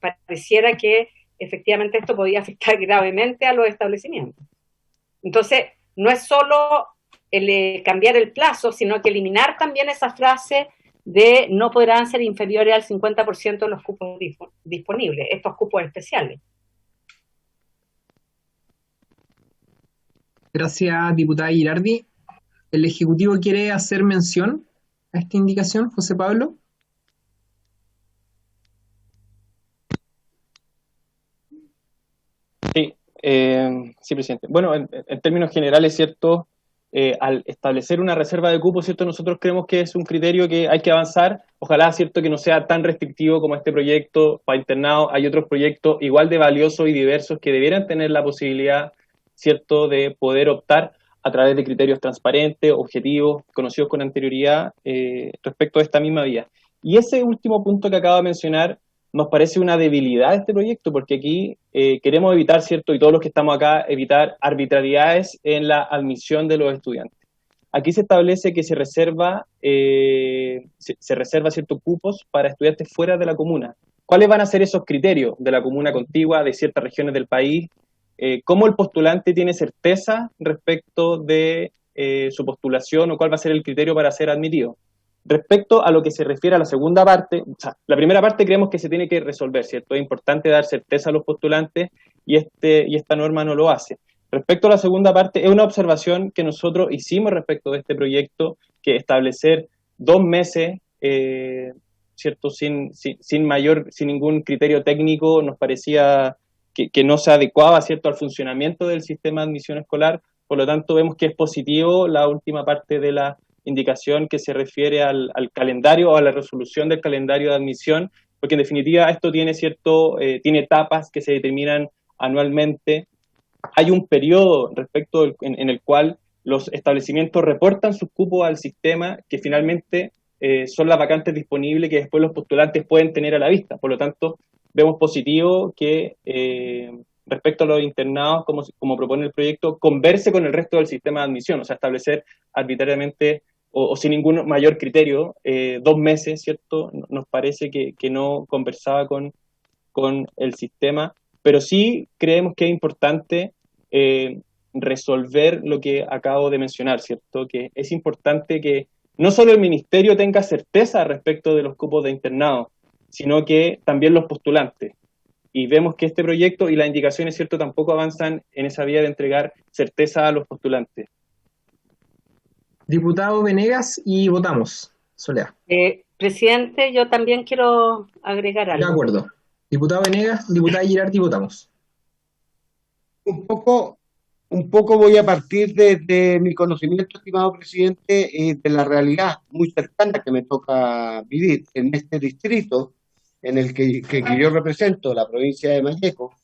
pareciera que efectivamente esto podía afectar gravemente a los establecimientos. Entonces, no es solo cambiar el plazo, sino que eliminar también esa frase de no podrán ser inferiores al 50% de los cupos disponibles, estos cupos especiales. Gracias, diputada Girardi. ¿El Ejecutivo quiere hacer mención a esta indicación, José Pablo? Sí, presidente. Bueno, en términos generales, ¿cierto? Al establecer una reserva de cupos, ¿cierto? Nosotros creemos que es un criterio que hay que avanzar. Ojalá, ¿cierto?, que no sea tan restrictivo como este proyecto para internado. Hay otros proyectos igual de valiosos y diversos que debieran tener la posibilidad, ¿cierto?, de poder optar a través de criterios transparentes, objetivos, conocidos con anterioridad respecto a esta misma vía. Y ese último punto que acabo de mencionar nos parece una debilidad de este proyecto, porque aquí queremos evitar, ¿cierto?, y todos los que estamos acá, evitar arbitrariedades en la admisión de los estudiantes. Aquí se establece que se reserva ciertos cupos para estudiantes fuera de la comuna. ¿Cuáles van a ser esos criterios de la comuna contigua, de ciertas regiones del país? ¿Cómo el postulante tiene certeza respecto de su postulación o cuál va a ser el criterio para ser admitido? Respecto a lo que se refiere a la segunda parte, o sea, la primera parte creemos que se tiene que resolver, ¿cierto? Es importante dar certeza a los postulantes y esta norma no lo hace. Respecto a la segunda parte, es una observación que nosotros hicimos respecto de este proyecto, que establecer 2 meses, ¿cierto? Sin ningún criterio técnico, nos parecía que no se adecuaba, ¿cierto?, al funcionamiento del sistema de admisión escolar. Por lo tanto, vemos que es positivo la última parte de la indicación que se refiere al calendario o a la resolución del calendario de admisión, porque en definitiva esto tiene tiene etapas que se determinan anualmente. Hay un periodo en el cual los establecimientos reportan sus cupos al sistema, que finalmente son las vacantes disponibles que después los postulantes pueden tener a la vista. Por lo tanto, vemos positivo que respecto a los internados, como propone el proyecto, converse con el resto del sistema de admisión, o sea, establecer arbitrariamente o sin ningún mayor criterio, 2 meses, ¿cierto? Nos parece que no conversaba con el sistema, pero sí creemos que es importante resolver lo que acabo de mencionar, ¿cierto? Que es importante que no solo el ministerio tenga certeza respecto de los cupos de internado, sino que también los postulantes. Y vemos que este proyecto y las indicaciones, ¿cierto?, tampoco avanzan en esa vía de entregar certeza a los postulantes. Diputado Venegas, y votamos. Soledad. Presidente, yo también quiero agregar algo. De acuerdo. Diputado Venegas, diputada Girardi, votamos. Un poco voy a partir de mi conocimiento, estimado presidente, de la realidad muy cercana que me toca vivir en este distrito en el que yo represento, la provincia de Malleco,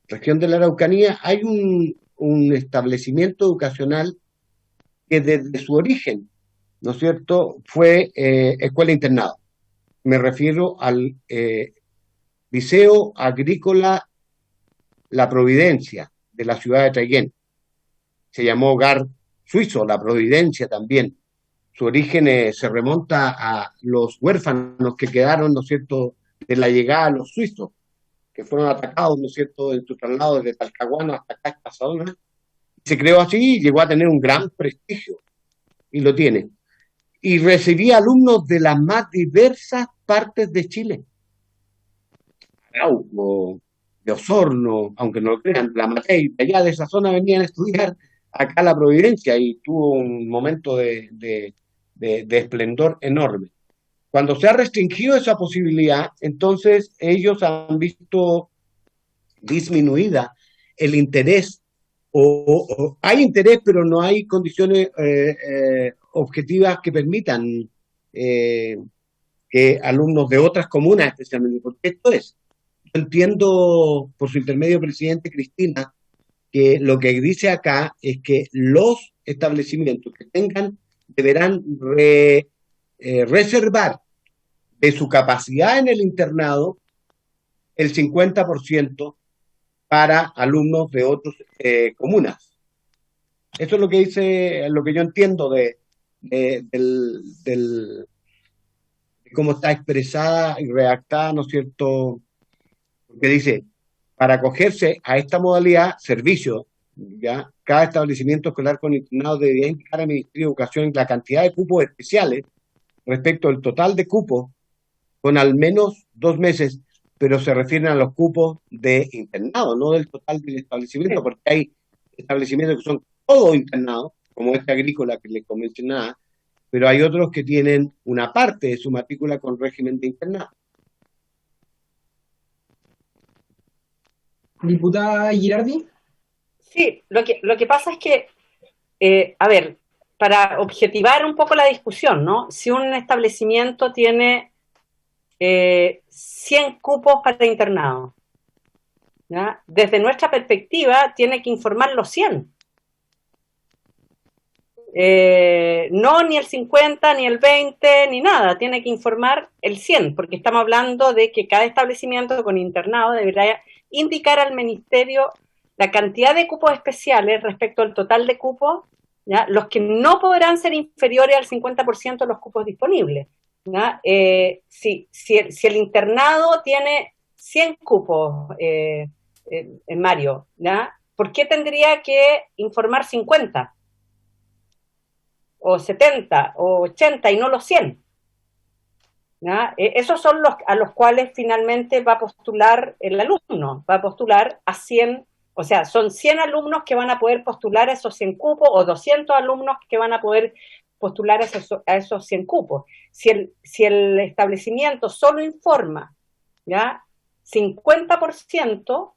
región de la Araucanía. Hay un establecimiento educacional que desde su origen, ¿no es cierto?, fue escuela internado. Me refiero al Liceo Agrícola La Providencia de la ciudad de Traiguén. Se llamó Hogar Suizo, La Providencia también. Su origen se remonta a los huérfanos que quedaron, ¿no es cierto?, de la llegada de los suizos, que fueron atacados, ¿no es cierto?, en su traslado desde Talcahuano hasta acá, esta zona. Se creó así y llegó a tener un gran prestigio, y lo tiene. Y recibía alumnos de las más diversas partes de Chile. Arauco, de Osorno, aunque no lo crean, la Matei, allá de esa zona venían a estudiar acá la Providencia y tuvo un momento de esplendor enorme. Cuando se ha restringido esa posibilidad, entonces ellos han visto disminuida el interés, o hay interés, pero no hay condiciones objetivas que permitan que alumnos de otras comunas, especialmente, porque esto es, yo entiendo por su intermedio, presidente Cristina, que lo que dice acá es que los establecimientos que tengan deberán reservar de su capacidad en el internado el 50% para alumnos de otras comunas. Eso es lo que dice, lo que yo entiendo de cómo está expresada y redactada, ¿no es cierto? Porque dice, para acogerse a esta modalidad, servicio, ¿ya? Cada establecimiento escolar con internado debería indicar al Ministerio de Educación la cantidad de cupos especiales respecto al total de cupos con al menos 2 meses, pero se refieren a los cupos de internado, no del total del establecimiento, porque hay establecimientos que son todos internados, como este agrícola que les mencionaba, pero hay otros que tienen una parte de su matrícula con régimen de internado. Diputada Girardi. Sí, lo que pasa es que, a ver, para objetivar un poco la discusión, ¿no? Si un establecimiento tiene 100 cupos para internado, ¿ya? Desde nuestra perspectiva tiene que informar los 100. No ni el 50, ni el 20, ni nada, tiene que informar el 100, porque estamos hablando de que cada establecimiento con internado deberá indicar al Ministerio la cantidad de cupos especiales respecto al total de cupos, ¿ya? Los que no podrán ser inferiores al 50% de los cupos disponibles, ¿ya? Si el internado tiene 100 cupos, en Mario, ¿ya? ¿Por qué tendría que informar 50? O 70, o 80 y no los 100. ¿Ya? Esos son los a los cuales finalmente va a postular el alumno, va a postular a 100, o sea, son 100 alumnos que van a poder postular a esos 100 cupos, o 200 alumnos que van a poder postular a esos 100 cupos. Si el establecimiento solo informa, ¿ya? 50%,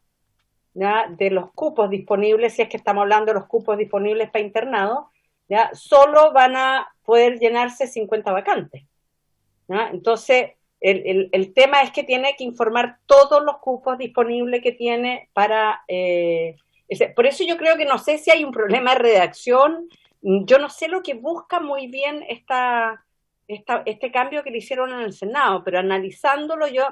¿ya? De los cupos disponibles, si es que estamos hablando de los cupos disponibles para internado, ¿ya? Solo van a poder llenarse 50 vacantes, ¿ya? Entonces, el tema es que tiene que informar todos los cupos disponibles que tiene para... por eso yo creo que no sé si hay un problema de redacción, yo no sé lo que busca muy bien este cambio que le hicieron en el Senado, pero analizándolo yo,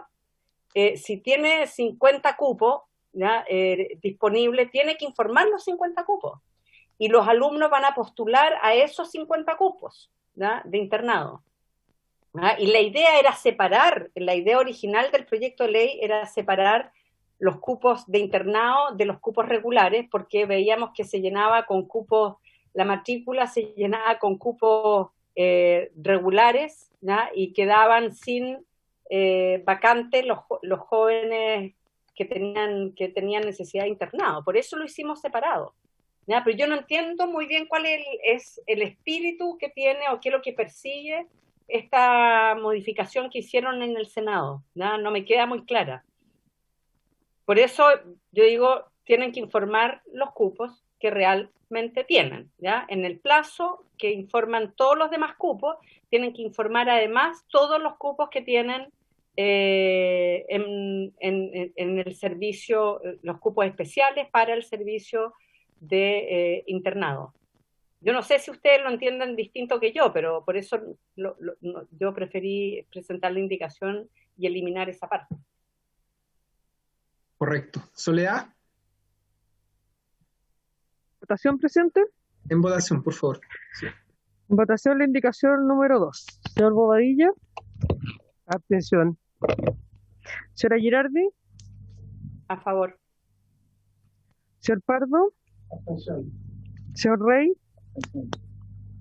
si tiene 50 cupos, ¿ya? Disponibles, tiene que informar los 50 cupos. Y los alumnos van a postular a esos 50 cupos, ¿ya? De internado, ¿ya? Y la idea era separar, la idea original del proyecto de ley era separar los cupos de internado de los cupos regulares, porque veíamos que se llenaba con cupos, la matrícula se llenaba con cupos regulares, ¿ya? Y quedaban sin vacantes los jóvenes que tenían necesidad de internado. Por eso lo hicimos separado. ¿Ya? Pero yo no entiendo muy bien cuál es el espíritu que tiene o qué es lo que persigue esta modificación que hicieron en el Senado. ¿Ya? No me queda muy clara. Por eso yo digo, tienen que informar los cupos que realmente tienen. ¿Ya? En el plazo que informan todos los demás cupos, tienen que informar además todos los cupos que tienen en el servicio, los cupos especiales para el servicio de internado. Yo no sé si ustedes lo entienden distinto que yo, pero por eso yo preferí presentar la indicación y eliminar esa parte. Correcto. Soledad. ¿Votación, presidente? En votación, por favor. Sí. En votación la indicación número 2. Señor Bobadilla. Abstención. Señora Girardi. A favor. Señor Pardo. Abstención. Señor Rey.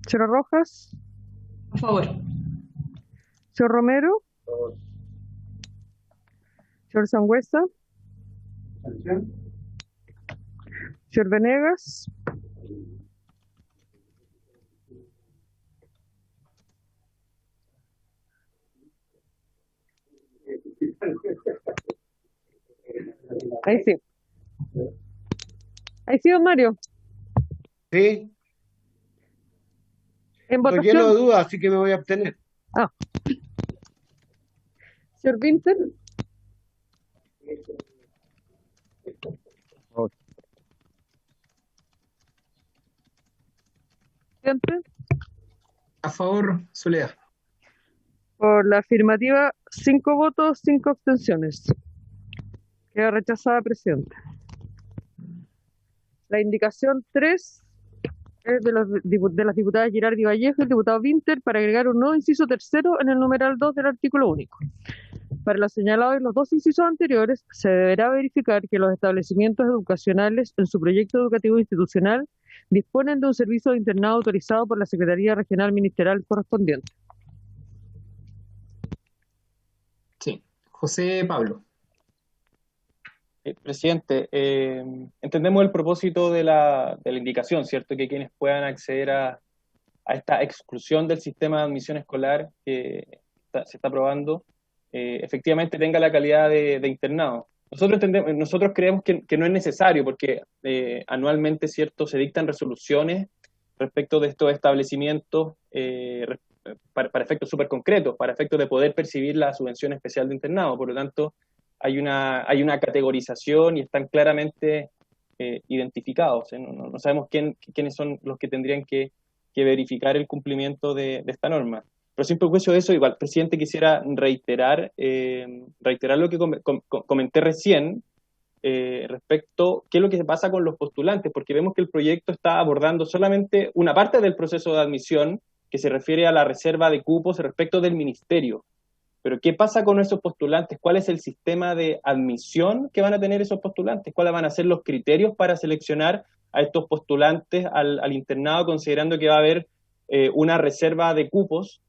Señora Rojas. A favor. Señor Romero. Señor Sangüesa. Señor Venegas. Ahí sí. Ahí sí, don Mario. Sí, En estoy lleno de votación. dudas, así que me voy a abstener. Ah. Señor Winter. Presidente. A favor, Soledad. Por la afirmativa, 5 votos, 5 abstenciones. Queda rechazada, presidente. La indicación 3 es de las diputadas Girardi Vallejo y el diputado Winter para agregar un nuevo inciso tercero en el numeral 2 del artículo único. Para lo señalado en los dos incisos anteriores, se deberá verificar que los establecimientos educacionales en su proyecto educativo institucional disponen de un servicio de internado autorizado por la Secretaría Regional Ministerial correspondiente. Sí. José Pablo. Presidente, entendemos el propósito de la indicación, ¿cierto? Que quienes puedan acceder a esta exclusión del sistema de admisión escolar que se está aprobando, efectivamente tenga la calidad de internado. Nosotros creemos que no es necesario porque anualmente, ¿cierto?, se dictan resoluciones respecto de estos establecimientos para efectos súper concretos, para efectos de poder percibir la subvención especial de internado. Por lo tanto, hay una categorización y están claramente identificados. No sabemos quiénes son los que tendrían que verificar el cumplimiento de esta norma. Pero sin perjuicio de eso, igual, presidente, quisiera reiterar lo que comenté recién respecto a qué es lo que pasa con los postulantes, porque vemos que el proyecto está abordando solamente una parte del proceso de admisión que se refiere a la reserva de cupos respecto del ministerio. Pero ¿qué pasa con esos postulantes? ¿Cuál es el sistema de admisión que van a tener esos postulantes? ¿Cuáles van a ser los criterios para seleccionar a estos postulantes al internado, considerando que va a haber una reserva de cupos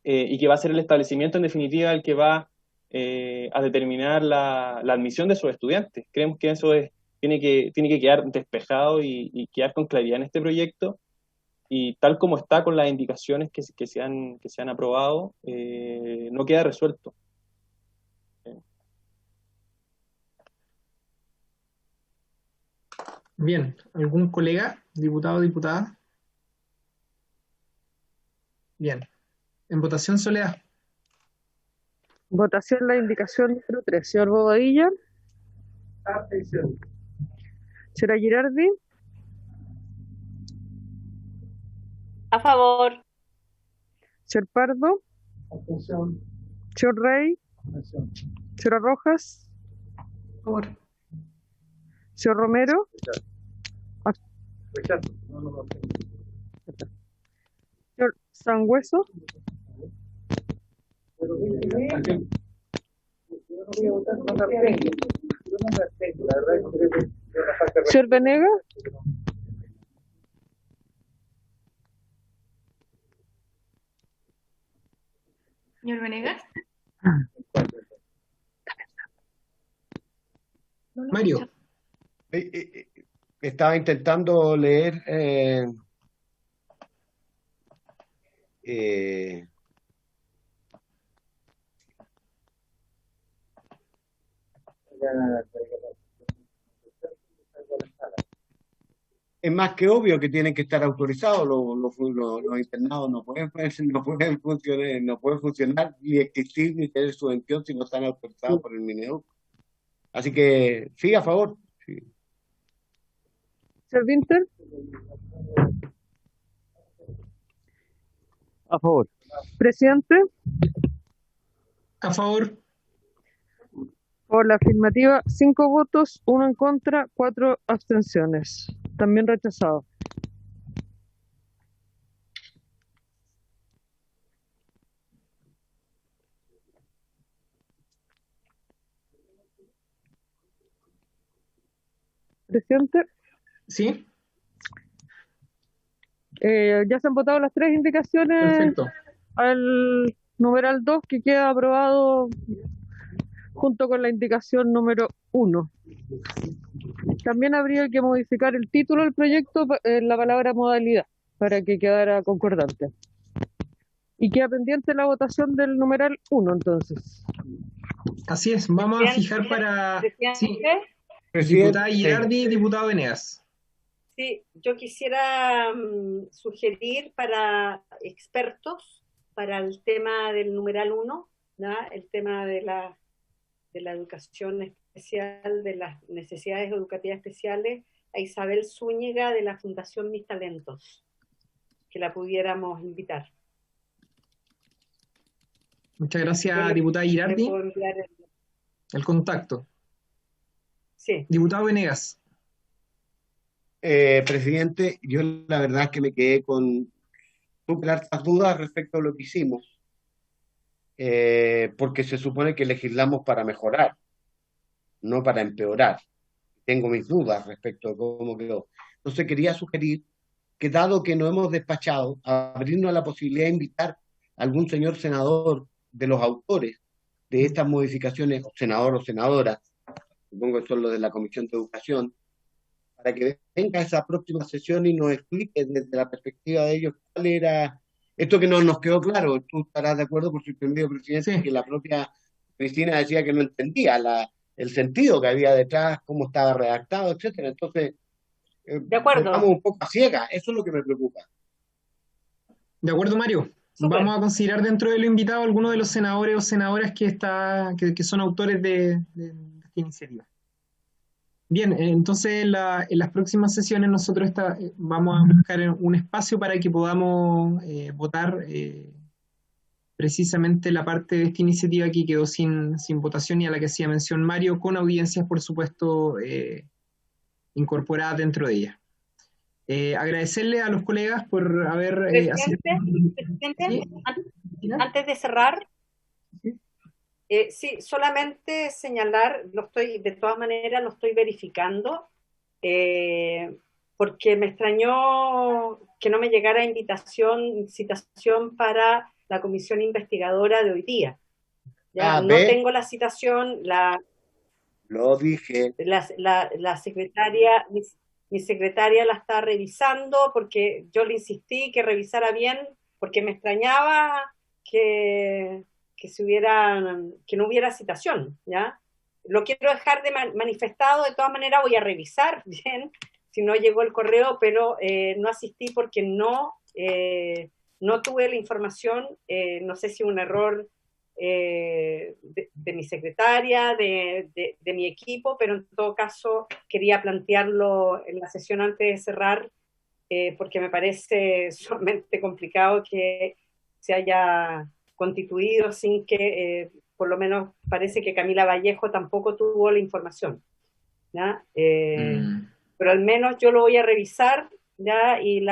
y que va a ser el establecimiento en definitiva el que va a determinar la admisión de sus estudiantes? Creemos que eso tiene que quedar despejado y quedar con claridad en este proyecto. Y tal como está con las indicaciones que se han aprobado, no queda resuelto. Bien, ¿algún colega, diputado o diputada? Bien. En votación, Soledad. Votación la indicación número 3. Señor Bobadilla. Abstención. Señora Girardi. A favor. Señor Pardo. Abstención. Señor Rey. Abstención. Señora Rojas. Por. Señor Romero. Rechazo. No. Señor Sangüeso. Señor Venegas. Señor Venegas. Mario. Estaba intentando leer es más que obvio que tienen que estar autorizados los internados, no pueden funcionar ni existir ni tener subvención si no están autorizados por el Mineduc. Así que sí, a favor. Sí. Señor Winter. A favor. Presidente. A favor. Por la afirmativa, 5 votos, 1 en contra, 4 abstenciones. También rechazado. Presidente. ¿Sí? Ya se han votado las 3 indicaciones. Perfecto. Al numeral 2 que queda aprobado junto con la indicación número 1. También habría que modificar el título del proyecto en la palabra modalidad para que quedara concordante. Y queda pendiente la votación del numeral 1 entonces. Así es, vamos a fijar para... Sí, Presidente, diputada Girardi, diputado Venegas. Sí, yo quisiera sugerir para expertos, para el tema del numeral 1, ¿no? El tema de la educación especial, de las necesidades educativas especiales, a Isabel Zúñiga de la Fundación Mis Talentos, que la pudiéramos invitar. Muchas gracias, diputada Girardi. puedo enviar El contacto. Sí. Diputado Venegas. Presidente, yo la verdad es que me quedé con súper hartas dudas respecto a lo que hicimos, porque se supone que legislamos para mejorar, no para empeorar. Tengo mis dudas respecto a cómo quedó. Entonces quería sugerir que, dado que no hemos despachado, abrirnos a la posibilidad de invitar a algún señor senador de los autores de estas modificaciones, o senador o senadora, supongo que son los de la Comisión de Educación, para que venga a esa próxima sesión y nos explique desde la perspectiva de ellos cuál era esto que no nos quedó claro. Tú estarás de acuerdo, por su entendido, presidente, Sí. que la propia Cristina decía que no entendía el sentido que había detrás, cómo estaba redactado, etcétera. Entonces, De acuerdo. estamos un poco a ciegas, eso es lo que me preocupa. De acuerdo, Mario. Súper. Vamos a considerar dentro de los invitados algunos de los senadores o senadoras que son autores de esta iniciativa. Bien, entonces en las próximas sesiones nosotros vamos a buscar un espacio para que podamos votar precisamente la parte de esta iniciativa que quedó sin votación y a la que hacía mención Mario, con audiencias, por supuesto, incorporadas dentro de ella. Agradecerle a los colegas por haber... Presidente, ¿Sí? antes de cerrar, sí, solamente señalar, de todas maneras lo estoy verificando, porque me extrañó que no me llegara citación para la comisión investigadora de hoy día. Ya, no tengo la citación, Lo dije. la secretaria, mi secretaria la está revisando porque yo le insistí que revisara bien, porque me extrañaba que no hubiera citación, ¿ya? Lo quiero dejar manifestado, de todas maneras voy a revisar bien si no llegó el correo, pero no asistí porque no tuve la información, no sé si un error de mi secretaria, de mi equipo, pero en todo caso quería plantearlo en la sesión antes de cerrar, porque me parece sumamente complicado que se haya constituido sin que, por lo menos parece que Camila Vallejo tampoco tuvo la información, ¿ya? Pero al menos yo lo voy a revisar, ¿ya? Y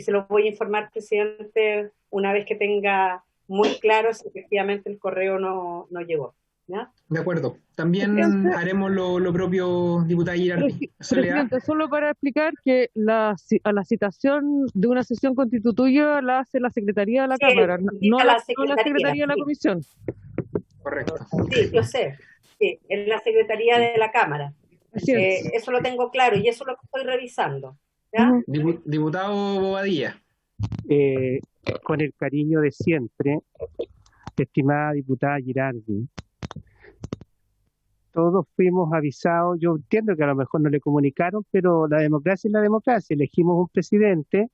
se lo voy a informar, presidente, una vez que tenga muy claro si efectivamente el correo no llegó, ¿ya? De acuerdo. También haremos lo propio, diputada Girardi. Presidente, solo para explicar que a la citación de una sesión constitutiva la hace la Secretaría de la Cámara, no la Secretaría de la Comisión. Correcto. Sí, yo sé. Sí, es la Secretaría de la Cámara. Eso lo tengo claro y eso lo estoy revisando, ¿ya? Diputado Bobadilla. Con el cariño de siempre, estimada diputada Girardi, todos fuimos avisados. Yo entiendo que a lo mejor no le comunicaron, pero la democracia es la democracia. Elegimos un presidente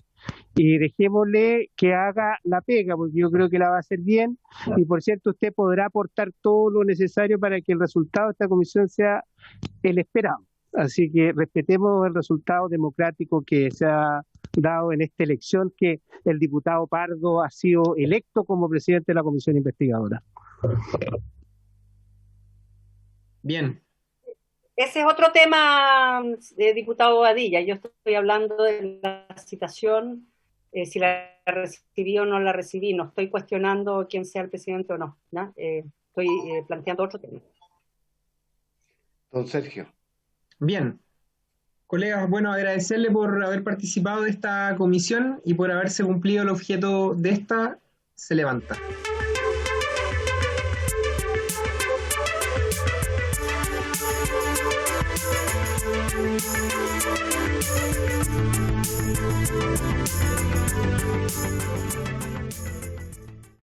y dejémosle que haga la pega, porque yo creo que la va a hacer bien. Y por cierto, usted podrá aportar todo lo necesario para que el resultado de esta comisión sea el esperado. Así que respetemos el resultado democrático que se ha dado en esta elección, que el diputado Pardo ha sido electo como presidente de la comisión investigadora. Bien. Ese es otro tema, diputado Bobadilla. Yo estoy hablando de la citación, si la recibí o no la recibí. No estoy cuestionando quién sea el presidente o no, ¿no? Estoy planteando otro tema. Don Sergio. Bien. Colegas, bueno, agradecerle por haber participado de esta comisión y por haberse cumplido el objeto de esta. Se levanta.